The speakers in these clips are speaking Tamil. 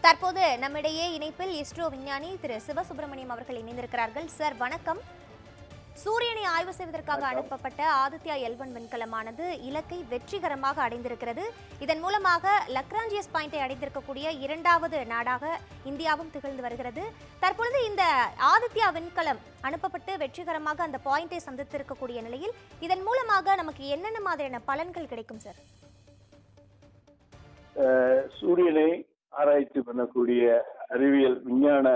தற்போது நம்மிடையே இணைப்பில் இஸ்ரோ விஞ்ஞானி திரு சிவசுப்பிரமணியம் அவர்கள் இணைந்திருக்கிறார்கள். சார் வணக்கம். சூரியனை ஆய்வு செய்வதற்காக அனுப்பப்பட்ட ஆதித்யா L1 விண்கலமானது இலக்கை வெற்றிகரமாக அடைந்திருக்கிறது. இதன் மூலமாக லக்ராஞ்சியஸ் பாயிண்டை அடைந்திருக்கக்கூடிய இரண்டாவது நாடாக இந்தியாவும் திகழ்ந்து வருகிறது. தற்பொழுது இந்த ஆதித்யா விண்கலம் அனுப்பப்பட்டு வெற்றிகரமாக அந்த பாயிண்டை சந்தித்திருக்கக்கூடிய நிலையில் இதன் மூலமாக நமக்கு என்னென்ன மாதிரியான பலன்கள் கிடைக்கும் சார்? சூரியனை ஆராய்ச்சி பண்ணக்கூடிய அறிவியல் விஞ்ஞான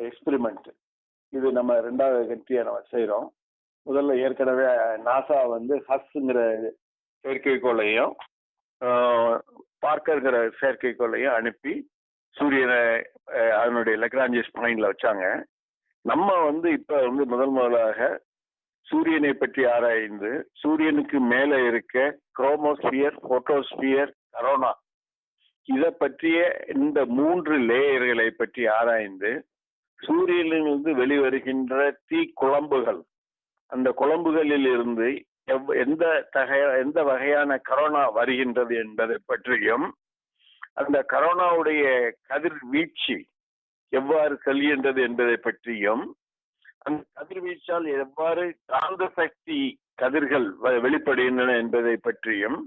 எக்ஸ்பெரிமெண்ட் இது நம்ம ரெண்டாவது கண்ட்ரியா நம்ம செய்யறோம். முதல்ல ஏற்கனவே நாசா வந்து ஹஸ்ங்கிற செயற்கைக்கோளையும் பார்க்கர்கிற செயற்கைக்கோளையும் அனுப்பி சூரியனை அதனுடைய லக்ராஞ்சியஸ் பாயிண்ட்ல வச்சாங்க. நம்ம வந்து இப்ப வந்து முதலாக சூரியனை பற்றி ஆராய்ந்து சூரியனுக்கு மேல இருக்க குரோமோஸ்பியர், போட்டோஸ்பியர், கரோனா இதை பற்றிய இந்த 3 லேயர்களை பற்றி ஆராய்ந்து சூரியனிலிருந்து வெளிவருகின்ற தீ குழம்புகள், அந்த குழம்புகளில் இருந்து எந்த வகையான கரோனா வருகின்றது என்பதை பற்றியும், அந்த கரோனாவுடைய கதிர்வீச்சு எவ்வாறு செல்கின்றது என்பதை பற்றியும், அந்த கதிர்வீச்சால் எவ்வாறு காந்த சக்தி கதிர்கள் வெளிப்படுகின்றன என்பதை பற்றியும்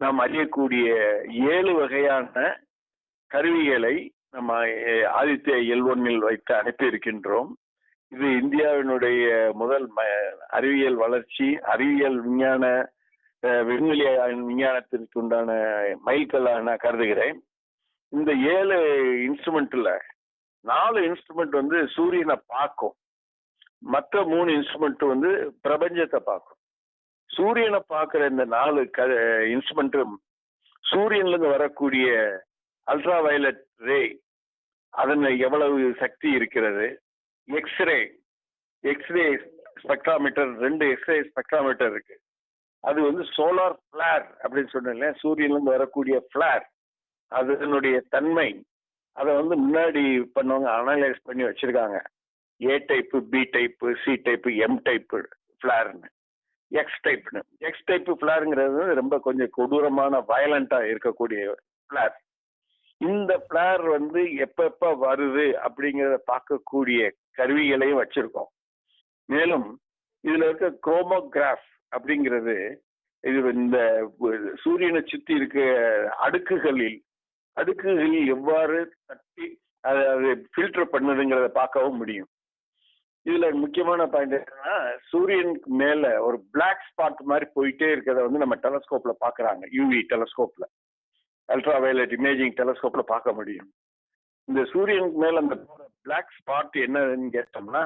நாம் அறியக்கூடிய 7 வகையான கருவிகளை நம்ம ஆதித்யா L1 வைத்து அனுப்பி இருக்கின்றோம். இது இந்தியாவினுடைய முதல் அறிவியல் வளர்ச்சி, அறிவியல் விஞ்ஞான விண்வெளி விஞ்ஞானத்திற்கு உண்டான மைல்கல்லாக நான் கருதுகிறேன். இந்த 7 இன்ஸ்ட்ருமெண்ட்ல 4 இன்ஸ்ட்ருமெண்ட் வந்து சூரியனை பார்க்கும், மற்ற 3 இன்ஸ்ட்ருமெண்ட் வந்து பிரபஞ்சத்தை பார்க்கும். சூரியனை பார்க்கிற இந்த 4 இன்ஸ்ட்ருமெண்ட்டும் சூரியன்ல இருந்து வரக்கூடிய அல்ட்ரா வயலட் ரே, அதன் எவ்வளவு சக்தி இருக்கிறது, எக்ஸ்ரே ஸ்பெக்ட்ராமீட்டர், 2 எக்ஸ்ரே ஸ்பெக்ட்ராமீட்டர் இருக்கு. அது வந்து சோலார் பிளேர் அப்படின்னு சொன்னேன், சூரியன்ல இருந்து வரக்கூடிய பிளேர், அதனுடைய தன்மை அதை வந்து முன்னாடி பண்ணவங்க அனலைஸ் பண்ணி வச்சிருக்காங்க. A type, B type, C type, M type பிளேர்னு, எக்ஸ் டைப் பிளேருங்கிறது ரொம்ப கொஞ்சம் கொடூரமான வயலண்டா இருக்கக்கூடிய பிளேர். இந்த பிளேர் வந்து எப்ப வருது அப்படிங்கிறத பார்க்கக்கூடிய கருவிகளையும் வச்சிருக்கோம். மேலும் இதுல இருக்க குரோமோகிராஃப் அப்படிங்கிறது இது இந்த சூரியனை சுத்தி இருக்க அடுக்குகளில் எவ்வாறு தட்டி அதை ஃபில்டர் பண்ணுதுங்கிறத பார்க்கவும் முடியும். இதுல முக்கியமான பாயிண்ட் என்னன்னா, சூரியனுக்கு மேல ஒரு பிளாக் ஸ்பாட் மாதிரி போயிட்டே இருக்கிறத வந்து நம்ம டெலஸ்கோப்ல பாக்குறாங்க. யூவி டெலஸ்கோப்ல, அல்ட்ரா வயலட் இமேஜிங் டெலஸ்கோப்ல பார்க்க முடியும். இந்த சூரியனுக்கு மேல அந்த பிளாக் ஸ்பாட் என்னன்னு கேட்டோம்னா,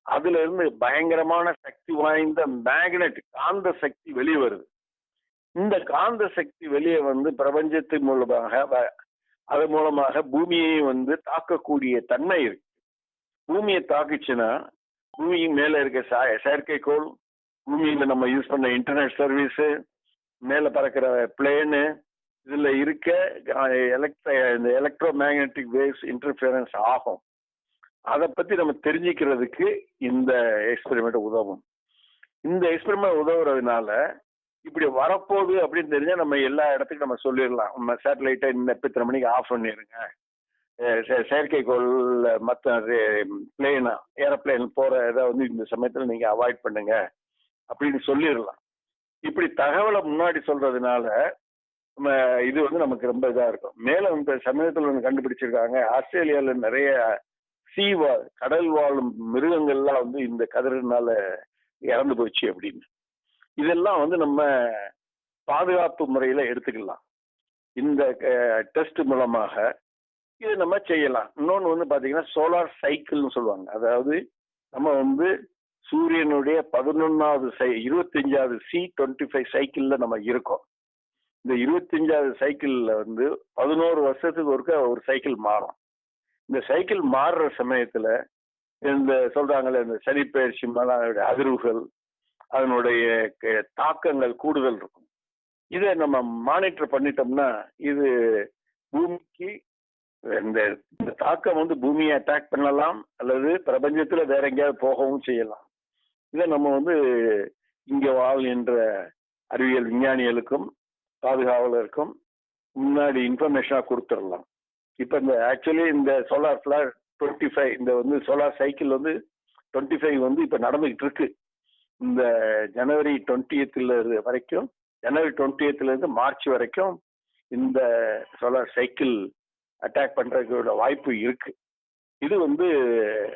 அதுல இருந்து பயங்கரமான சக்தி வாய்ந்த மேக்னெட் காந்த சக்தி வெளியே வருது. இந்த காந்த சக்தி வெளியே வந்து பிரபஞ்சத்தின் மூலமாக அதன் மூலமாக பூமியை வந்து தாக்கக்கூடிய தன்மை இருக்கு. பூமியை தாக்குச்சுன்னா பூமி மேல இருக்க செயற்கைக்கோள், பூமியில நம்ம யூஸ் பண்ண இன்டர்நெட் சர்வீஸ், மேல பறக்கிற பிளேனு, இதுல இருக்க இந்த எலக்ட்ரோ மேக்னெட்டிக் வேவ்ஸ் இன்டர்ஃபியரன்ஸ் ஆகும். அதை பத்தி நம்ம தெரிஞ்சுக்கிறதுக்கு இந்த எக்ஸ்பெரிமெண்ட் உதவும். இந்த எக்ஸ்பெரிமெண்ட் உதவுறதுனால இப்படி வரப்போகுது அப்படின்னு தெரிஞ்சா நம்ம எல்லா இடத்துக்கும் நம்ம சொல்லிடலாம். நம்ம சேட்டலைட்டை இப்ப இத்தனை மணிக்கு ஆஃப் பண்ணிருங்க, செயற்கைக்கோள் மற்ற பிளேன் ஏரோப்ளேன் போற இதை வந்து இந்த சமயத்துல நீங்க அவாய்ட் பண்ணுங்க அப்படின்னு சொல்லிடலாம். இப்படி தகவலை முன்னாடி சொல்றதுனால நம்ம இது வந்து நமக்கு ரொம்ப இதா இருக்கும். மேலும் இந்த சமயத்துல ஒன்று கண்டுபிடிச்சிருக்காங்க, ஆஸ்திரேலியால நிறைய கடல் வாழும் மிருகங்கள்லாம் வந்து இந்த கதிரினால இறந்து போச்சு அப்படின்னு. இதெல்லாம் வந்து நம்ம பாதுகாப்பு முறையில எடுத்துக்கலாம். இந்த டெஸ்ட் மூலமாக இது நம்ம செய்யலாம். இன்னொன்று வந்து பாத்தீங்கன்னா சோலார் சைக்கிள்னு சொல்லுவாங்க. அதாவது நம்ம வந்து சூரியனுடைய 11வது 25வது C25 சைக்கிள்ல நம்ம இருக்கோம். இந்த 25வது சைக்கிள்ல வந்து 11 வருஷத்துக்கு ஒரு சைக்கிள் மாறும். இந்த சைக்கிள் மாறுற சமயத்துல இந்த சொல்றாங்கல்ல, இந்த சனிப்பெயர்ச்சி அதனுடைய அதிர்வுகள், அதனுடைய தாக்கங்கள் கூடுதல் இருக்கும். இதை நம்ம மானிட்டர் பண்ணிட்டோம்னா இது பூமிக்கு இந்த தாக்கம் வந்து பூமியை அட்டாக் பண்ணலாம், அல்லது பிரபஞ்சத்துல வேற எங்கேயாவது போகவும் செய்யலாம். இதை நம்ம வந்து இங்க வாழ்கின்ற அறிவியல் விஞ்ஞானிகளுக்கும் பாதுகாவலருக்கும் முன்னாடி இன்ஃபர்மேஷனா கொடுத்துடலாம். இப்ப இந்த ஆக்சுவலி இந்த சோலார் பிளார் 25 இந்த வந்து சோலார் சைக்கிள் வந்து 25 வந்து இப்ப நடந்துகிட்டு இருக்கு. இந்த ஜனவரி 20th வரைக்கும், ஜனவரி 20th இருந்து மார்ச் வரைக்கும் இந்த சோலார் சைக்கிள் அட்டாக் பண்றதுக்கு வாய்ப்பு இருக்கு. இது வந்து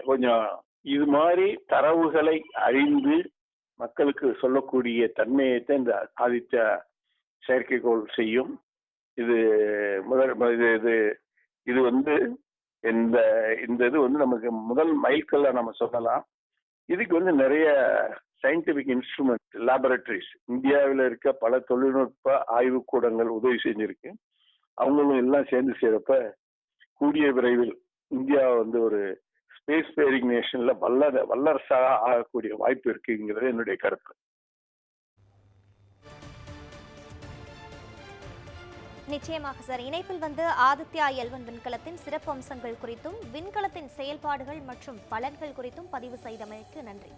கொஞ்சம் இது மாதிரி தரவுகளை அறிந்து மக்களுக்கு சொல்லக்கூடிய தன்மையை தான் இந்த ஆதித்யா செயற்கைக்கோள் செய்யும். இது இது வந்து இந்த இது வந்து நமக்கு முதல் மைல்கல்ல நம்ம சொல்லலாம். இதுக்கு வந்து நிறைய சயின்டிபிக் இன்ஸ்ட்ருமெண்ட் லேபரட்டரிஸ் இந்தியாவில் இருக்க பல தொழில்நுட்ப ஆய்வுக்கூடங்கள் உதவி செஞ்சிருக்கு. அவங்களும் எல்லாம் சேர்ந்து செய்யறப்ப கூடிய விரைவில் இந்தியா வந்து ஒரு ஸ்பேஸ் பேரிங் நேஷன்ல வல்லரசாக ஆகக்கூடிய வாய்ப்பு இருக்குங்கிறது என்னுடைய கருத்து. நிச்சயமாக சார். இணைப்பில் வந்து ஆதித்யா L1 விண்கலத்தின் சிறப்பு அம்சங்கள் குறித்தும் விண்கலத்தின் செயல்பாடுகள் மற்றும் பலன்கள் குறித்தும் பதிவு செய்தமைக்கு நன்றி.